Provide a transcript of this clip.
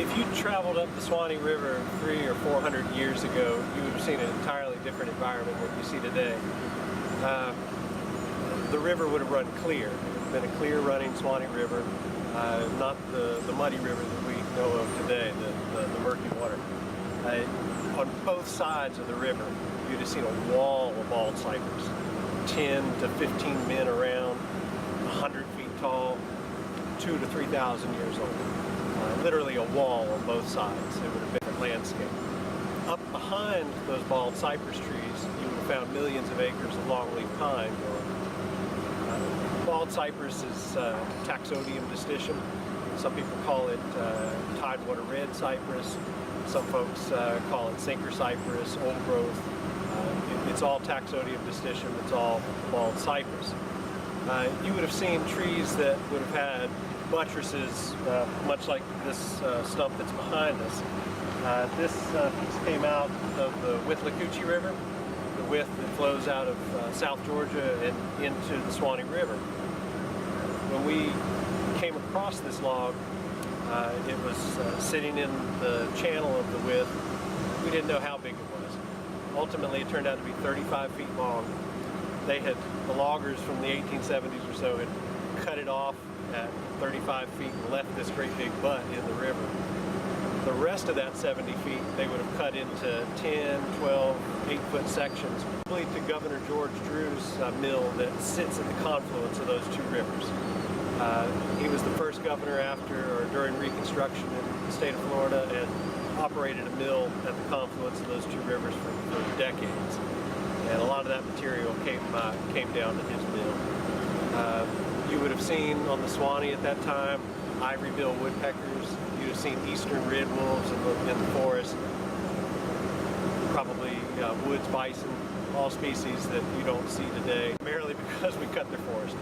If you traveled up the Suwannee River 300 or 400 years ago, you would have seen an entirely different environment than you see today. The river would have run clear. It would have been a clear running Suwannee River, not the muddy river that we know of today, the murky water. On both sides of the river, you'd have seen a wall of bald cypress, 10 to 15 men around, 100 feet tall, 2,000 to 3,000 years old. Literally a wall on both sides. It would have been a landscape. Up behind those bald cypress trees, you would have found millions of acres of longleaf pine growing. Bald cypress is Taxodium distichum. Some people call it tidewater red cypress. Some folks call it sinker cypress, old growth. It's all Taxodium distichum. It's all bald cypress. You would have seen trees that would have had buttresses, much like this stump that's behind us. This piece came out of the Withlacoochee River, the width that flows out of South Georgia and into the Suwannee River. When we came across this log, it was sitting in the channel of the width. We didn't know how big it was. Ultimately, it turned out to be 35 feet long. The loggers from the 1870s or so had cut it off at 35 feet and left this great big butt in the river. The rest of that 70 feet they would have cut into 10, 12, 8-foot sections, really to Governor George Drew's mill that sits at the confluence of those two rivers. He was the first governor after or during Reconstruction in the state of Florida and operated a mill at the confluence of those two rivers for decades. And a lot of that material came down to his mill. You would have seen on the Suwannee at that time ivory-bill woodpeckers. You'd have seen eastern red wolves in the forest, probably woods bison, all species that you don't see today, primarily because we cut their forest.